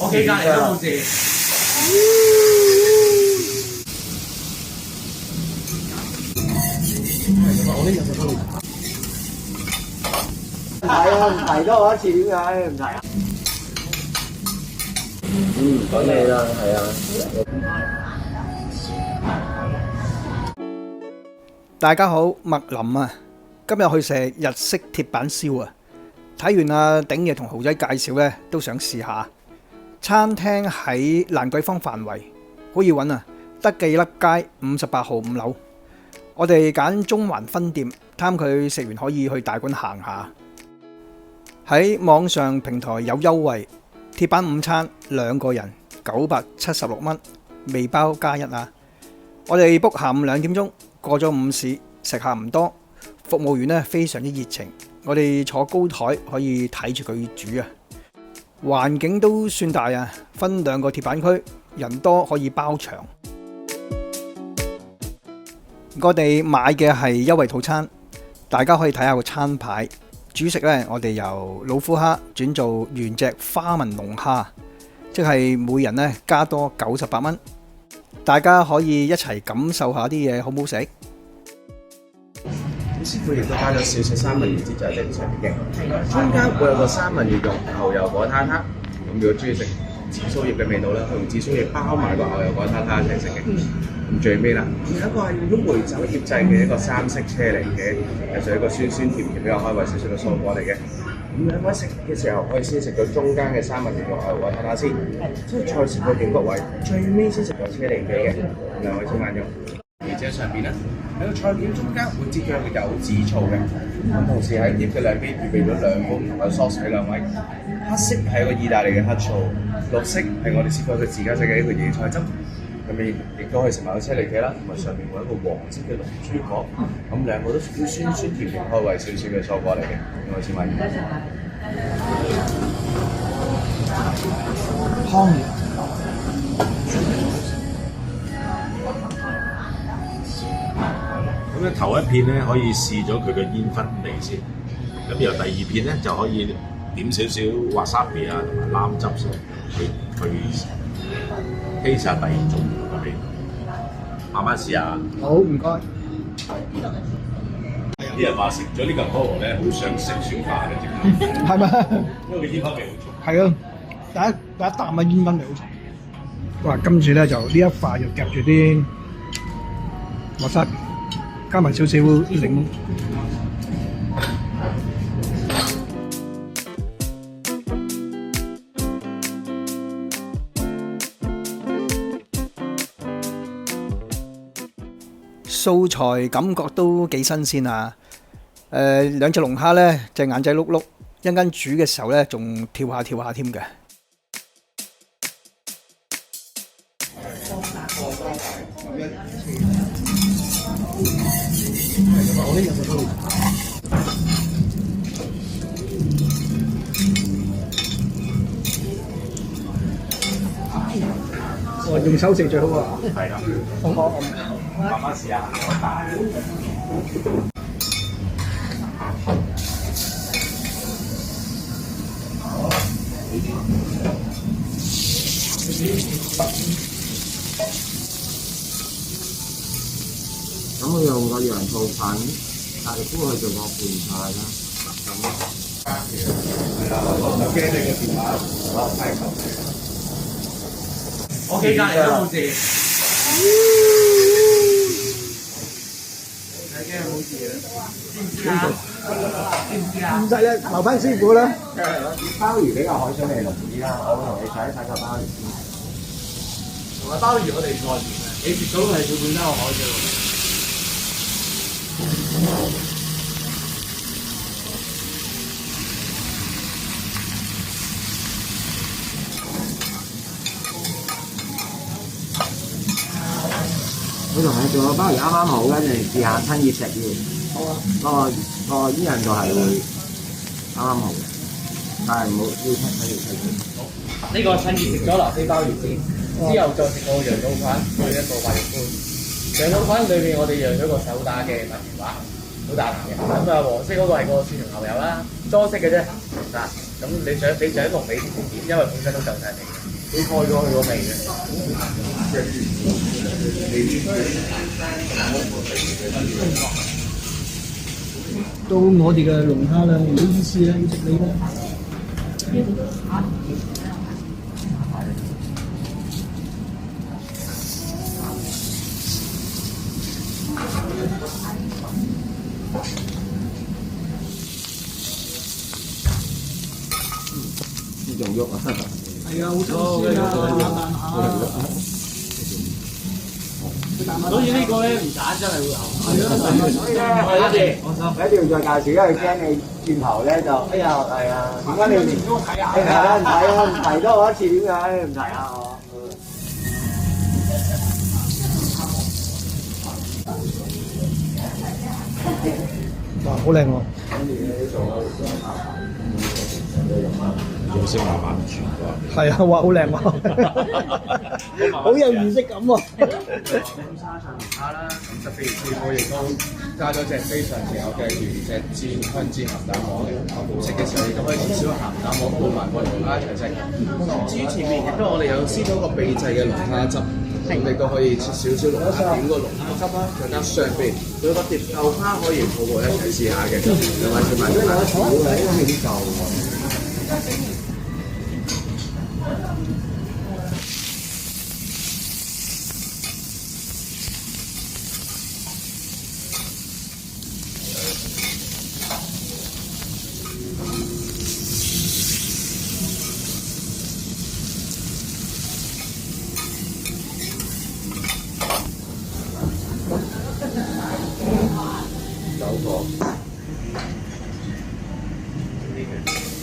屋企隔離都冇事。唔係啊，唔提多我一次點解唔提啊？講你啦，係啊。大家好，麥林啊，今日去食日式鐵板燒啊！睇完阿鼎爺同豪仔介紹呢，都想試下。餐廳喺蘭桂坊範圍，好易揾啊！德記甩街58號5樓。我哋揀中環分店，貪佢食完可以去大館行下。喺網上平台有優惠，鐵板午餐2個人976蚊，未包加一啊！我哋 book 下午2點鐘，過咗午市，食客唔多，服務員呢非常之熱情，我哋坐高台可以睇住佢煮啊！環境都算大啊，分2個鐵板區，人多可以包場。我哋買嘅係優惠套餐，大家可以睇下個餐牌。主食呢，我哋由老虎蝦轉做原隻花紋龍蝦，即係每人呢加多98蚊。大家可以一齊感受下啲嘢好唔好食。師傅亦都加咗少少三文魚節在正常嘅，中間會有個三文魚用牛油果撻撻。咁如果中意食紫蘇葉嘅味道咧，用紫蘇葉包埋個牛油果撻撻一齊食嘅。咁最尾啦，有一個係用咗梅酒醃製嘅一個三色車厘嘅，係屬於一個酸酸甜甜比較開胃少少嘅蔬果嚟嘅。咁兩位食嘅時候，可以先食到中間嘅三文魚用牛油果撻撻先，之後再食個頸骨位，最尾先食個車厘嘅。兩位請慢用。而且上邊咧喺個菜件中間會擠咗一個柚子醋嘅，咁同時喺碟嘅兩邊預備咗2款唔同嘅 sauce 俾兩位。黑色係一個意大利嘅黑醋，綠色係我哋師傅佢自家製嘅一個椰菜汁。咁你亦都可以食埋個車厘茄啦，同埋上面會有一個黃色嘅龍珠果，咁兩個都屬於酸酸甜甜開胃少少嘅蔬果嚟嘅。兩位請慢用。湯咁咧頭一片咧可以試咗佢嘅煙燻味先，咁由第二片咧就可以點少少 wasabi 啊同埋藍汁上去taste 下第二種嘅味道，慢慢試下。好，唔該。啲人話食咗呢嚿菠蘿咧，好想食雪花嘅，直頭係咪？因為佢煙燻味好重。係啊，第一啖嘅煙燻味好重。哇！跟住咧就呢一塊就夾住啲wasabi，加埋少少檸檬。素材感覺都幾新鮮啊！2隻龍蝦呢，隻眼仔碌碌，一陣間煮嘅時候呢，仲跳下添嘅。用手食最好啊！係啦，慢慢試下。咁我用個洋醋粉，但係都去做個拌菜啦。係啦，我驚你個電話太舊。屋企隔離都冇事。唔使驚冇事啊！知唔知啊？知唔知啊？唔使啦，留翻師傅啦。鮑魚比較海水味濃啲啦，我會同你睇一睇個鮑魚先。同埋鮑魚我哋外邊啊，你食到係佢本身個海嘅喎。我同你做個鮑魚啱啱好，跟住試下親熱食要。好啊。個煙韌度係會啱啱好嘅，但係唔好要親熱食。呢個趁熱食咗南非鮑魚先，之後再食個羊肚飯，配一個白肉杯。羊肚飯裏面我哋釀咗個手打嘅墨魚滑，好大啖嘅。咁啊黃色嗰個係個蒜蓉牛油啦，裝飾嘅啫。嗱，咁你想濃味啲點？因為本身都夠晒味。會蓋咗佢個味嘅。到我哋嘅龍蝦啦，唔好意思啦，要食你啦。呢仲喐啊！係啊，好新鮮啊！所以呢個咧唔揀真係會後悔。所以咧，我一定要再介紹，因為驚你轉頭咧就哎呀係啊，點解你唔睇啊？係啊，唔睇啊，唔提多我一次點解唔提啊？哇，好靚喎！要識慢慢轉啩。係啊，哇，好靚喎，好有儀式感喎。沙上龍蝦啦，咁特別我亦都加咗隻非常時候嘅原隻煎香煎鹹蛋黃嚟，食嘅時候亦都可以少少鹹蛋黃配埋個龍蝦一齊食。至於前面亦都我哋有先咗個秘製嘅龍蝦汁，咁你都可以切少少龍蝦點個龍蝦汁啦，再加上邊仲有個碟豆花可以泡過一齊試下嘅，兩位試埋先啦。好嘅，點夠？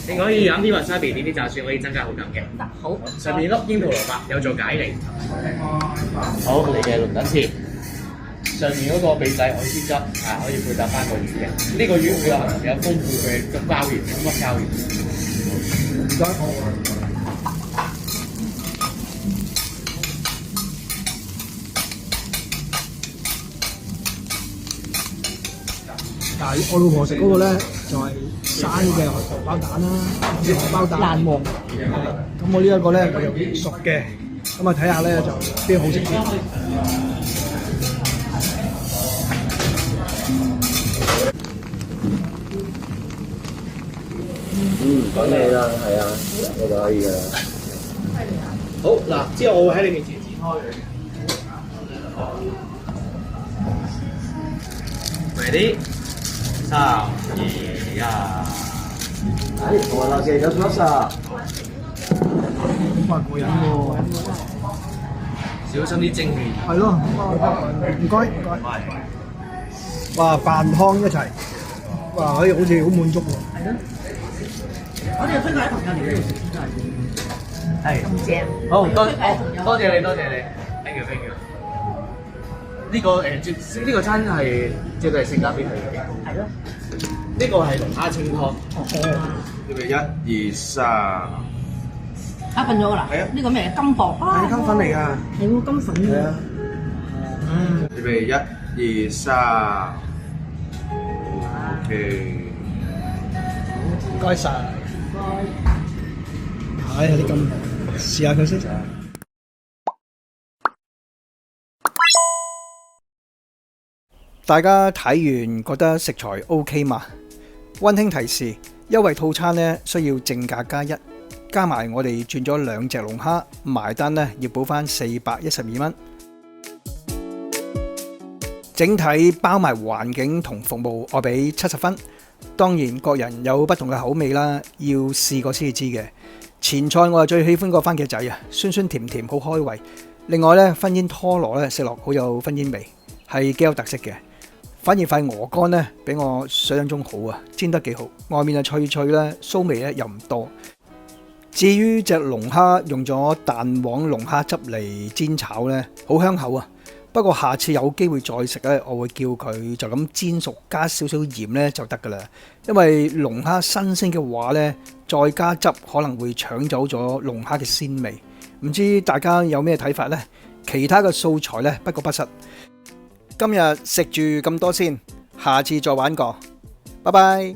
你可以飲啲 wasabi，點啲炸蒜可以增加口感嘅。好，上面粒櫻桃蘿蔔有助解膩。好，你嘅龍躉翅，上面嗰個秘製海鮮汁可以配搭翻個魚嘅。呢個魚會有比較豐富嘅膠原，乜膠原？唔該。但係我老婆食嗰個咧就係生嘅荷包蛋啦，荷包蛋爛黃。咁我呢一個咧我又熟嘅，咁啊睇下咧就邊好食啲。講你啦，係啊，我就可以㗎啦。好嗱，之後我會喺你面前展開佢。Ready？ 3、2、1。我啦，謝咗 plus 啊！好過癮喎！小心啲蒸氣。係咯，唔該唔該。哇，飯湯一齊，哇，可以好似好滿足喎。係咯。我哋分享朋友嚟呢度食真係。係。咁正。好，多謝你，thank you。呢個餐係絕對係性價比係嘅。係咯。呢個係龍蝦清湯。預備1、2、3。瞓咗㗎啦。係啊。呢個咩金箔啊？係金粉嚟㗎。係喎，金粉㗎。預備1、2、3。OK。唔該晒。係有啲金箔，試下佢先。大家睇完覺得食材 OK 嘛？溫馨提示：優惠套餐呢需要正價+1，加埋我哋轉咗2隻龍蝦，埋單呢要補翻412蚊。整體包埋環境同服務，我俾70分。當然各人有不同嘅口味啦，要試過先至知嘅。前菜我係最喜歡個番茄仔啊，酸酸甜甜好開胃。另外呢，婚煙拖羅呢食落好有婚煙味，係幾有特色嘅。反而塊鵝肝呢，比我想象中好啊，煎得幾好，外面係脆脆咧，酥味咧又唔多。至於隻龍蝦用咗蛋黃龍蝦汁嚟煎炒呢，好香口啊！不過下次有機會再食咧，我會叫佢就咁煎熟，加少少鹽呢就得噶啦。因為龍蝦新鮮嘅話呢，再加汁可能會搶走咗龍蝦嘅鮮味。唔知大家有咩睇法呢？其他嘅素材呢，不過不失。今日食住咁多先，下次再玩過，拜拜。